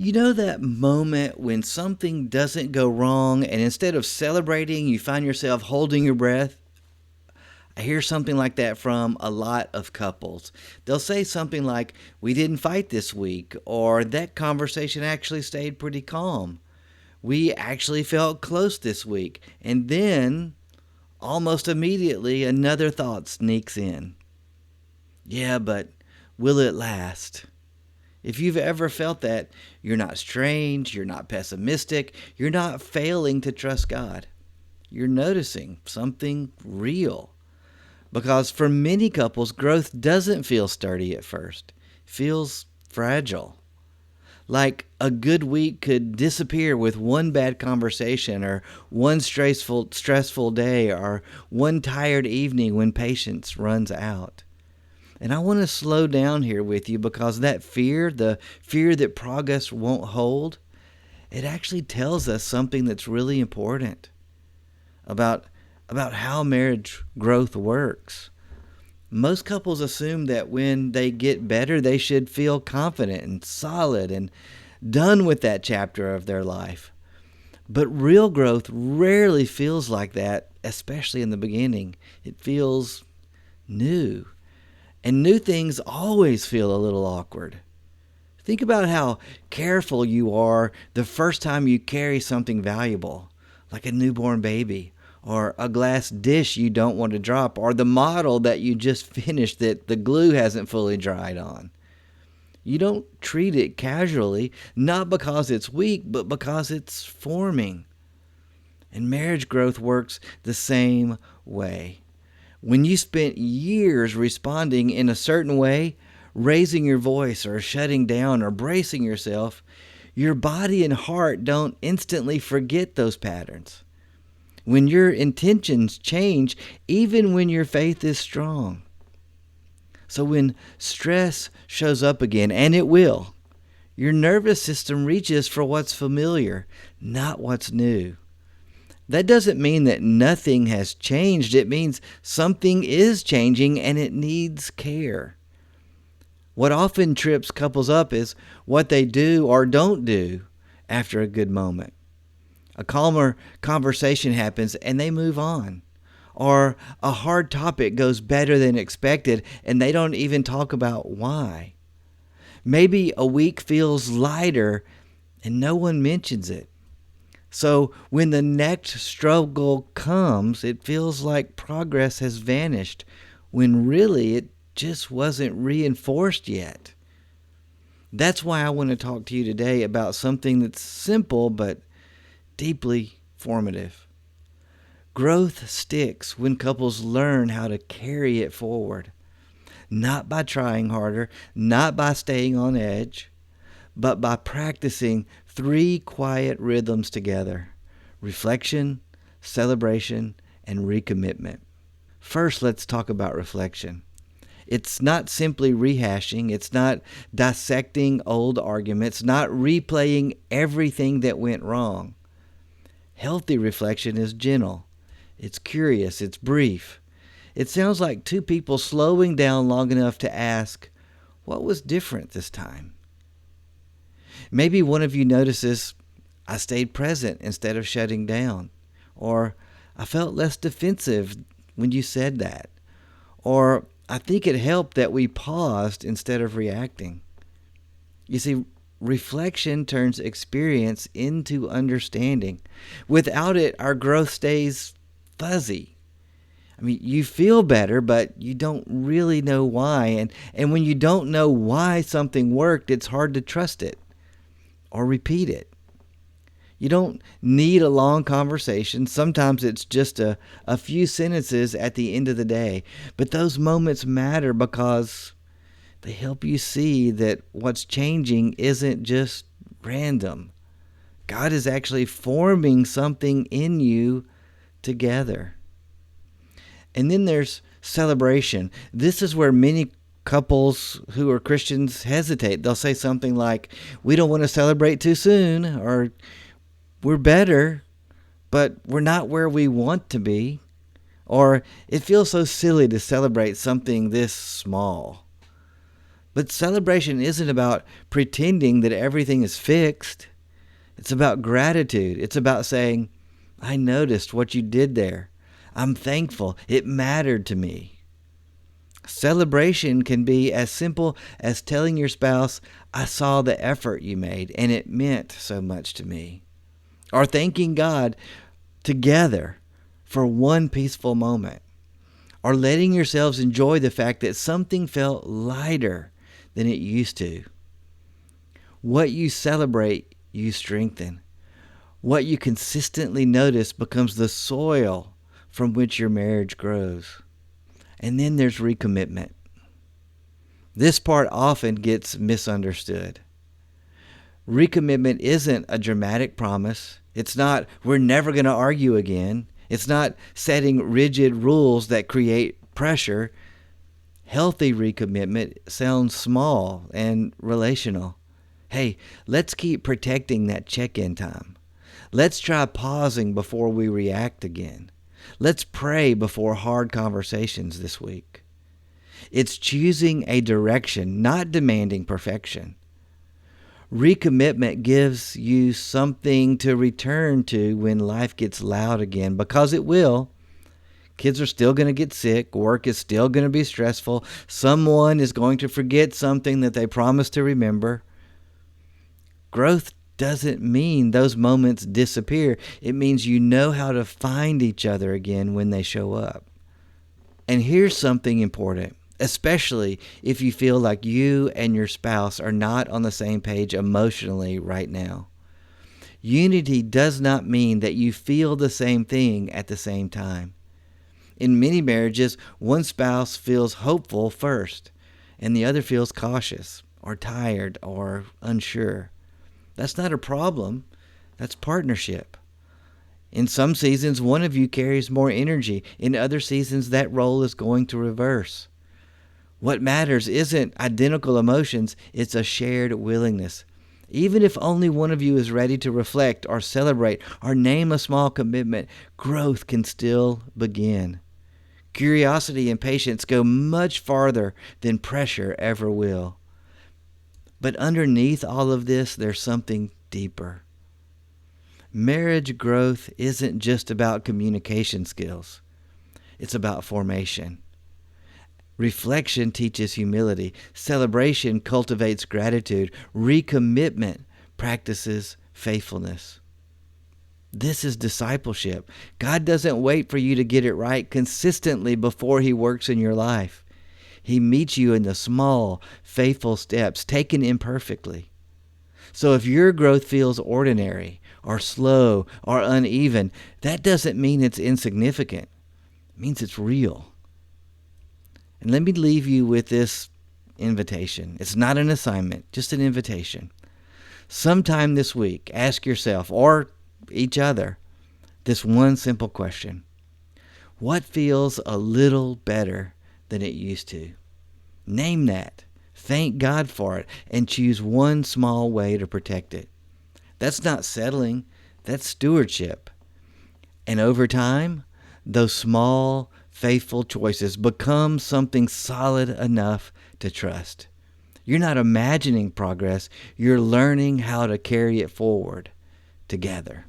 You know that moment when something doesn't go wrong and instead of celebrating, you find yourself holding your breath? I hear something like that from a lot of couples. They'll say something like, "We didn't fight this week," or "That conversation actually stayed pretty calm." "We actually felt close this week." And then, almost immediately, another thought sneaks in. "Yeah, but will it last?" If you've ever felt that, you're not strange, you're not pessimistic, you're not failing to trust God. You're noticing something real. Because for many couples, growth doesn't feel sturdy at first. It feels fragile. Like a good week could disappear with one bad conversation or one stressful day or one tired evening when patience runs out. And I want to slow down here with you because that fear, the fear that progress won't hold, it actually tells us something that's really important about how marriage growth works. Most couples assume that when they get better, they should feel confident and solid and done with that chapter of their life. But real growth rarely feels like that, especially in the beginning. It feels new. And new things always feel a little awkward. Think about how careful you are the first time you carry something valuable, like a newborn baby, or a glass dish you don't want to drop, or the model that you just finished that the glue hasn't fully dried on. You don't treat it casually, not because it's weak, but because it's forming. And marriage growth works the same way. When you spent years responding in a certain way, raising your voice or shutting down or bracing yourself, your body and heart don't instantly forget those patterns. When your intentions change, even when your faith is strong. So when stress shows up again, and it will, your nervous system reaches for what's familiar, not what's new. That doesn't mean that nothing has changed. It means something is changing and it needs care. What often trips couples up is what they do or don't do after a good moment. A calmer conversation happens and they move on. Or a hard topic goes better than expected and they don't even talk about why. Maybe a week feels lighter and no one mentions it. So when the next struggle comes, it feels like progress has vanished when really it just wasn't reinforced yet. That's why I want to talk to you today about something that's simple but deeply formative. Growth sticks when couples learn how to carry it forward. Not by trying harder, not by staying on edge, but by practicing 3 quiet rhythms together: reflection, celebration, and recommitment. First, let's talk about reflection. It's not simply rehashing, it's not dissecting old arguments, not replaying everything that went wrong. Healthy reflection is gentle, it's curious, it's brief. It sounds like 2 people slowing down long enough to ask, what was different this time? Maybe one of you notices, I stayed present instead of shutting down. Or, I felt less defensive when you said that. Or, I think it helped that we paused instead of reacting. You see, reflection turns experience into understanding. Without it, our growth stays fuzzy. You feel better, but you don't really know why. And when you don't know why something worked, it's hard to trust it or repeat it. You don't need a long conversation. Sometimes it's just a few sentences at the end of the day. But those moments matter because they help you see that what's changing isn't just random. God is actually forming something in you together. And then there's celebration. This is where many couples who are Christians hesitate. They'll say something like, we don't want to celebrate too soon, or we're better, but we're not where we want to be. Or it feels so silly to celebrate something this small. But celebration isn't about pretending that everything is fixed. It's about gratitude. It's about saying, I noticed what you did there. I'm thankful. It mattered to me. Celebration can be as simple as telling your spouse, I saw the effort you made and it meant so much to me. Or thanking God together for one peaceful moment. Or letting yourselves enjoy the fact that something felt lighter than it used to. What you celebrate, you strengthen. What you consistently notice becomes the soil from which your marriage grows. And then there's recommitment. This part often gets misunderstood. Recommitment isn't a dramatic promise. It's not, we're never going to argue again. It's not setting rigid rules that create pressure. Healthy recommitment sounds small and relational. Hey, let's keep protecting that check-in time. Let's try pausing before we react again. Let's pray before hard conversations this week. It's choosing a direction, not demanding perfection. Recommitment gives you something to return to when life gets loud again, because it will. Kids are still going to get sick. Work is still going to be stressful. Someone is going to forget something that they promised to remember. Growth doesn't mean those moments disappear. It means you know how to find each other again when they show up. And here's something important, especially if you feel like you and your spouse are not on the same page emotionally right now. Unity does not mean that you feel the same thing at the same time. In many marriages, one spouse feels hopeful first, and the other feels cautious or tired or unsure. That's not a problem. That's partnership. In some seasons, one of you carries more energy. In other seasons, that role is going to reverse. What matters isn't identical emotions, it's a shared willingness. Even if only one of you is ready to reflect or celebrate or name a small commitment, growth can still begin. Curiosity and patience go much farther than pressure ever will. But underneath all of this, there's something deeper. Marriage growth isn't just about communication skills. It's about formation. Reflection teaches humility. Celebration cultivates gratitude. Recommitment practices faithfulness. This is discipleship. God doesn't wait for you to get it right consistently before He works in your life. He meets you in the small, faithful steps, taken imperfectly. So if your growth feels ordinary or slow or uneven, that doesn't mean it's insignificant. It means it's real. And let me leave you with this invitation. It's not an assignment, just an invitation. Sometime this week, ask yourself or each other this one simple question. What feels a little better than it used to? Name that. Thank God for it and choose one small way to protect it. That's not settling. That's stewardship. And over time, those small, faithful choices become something solid enough to trust. You're not imagining progress. You're learning how to carry it forward together.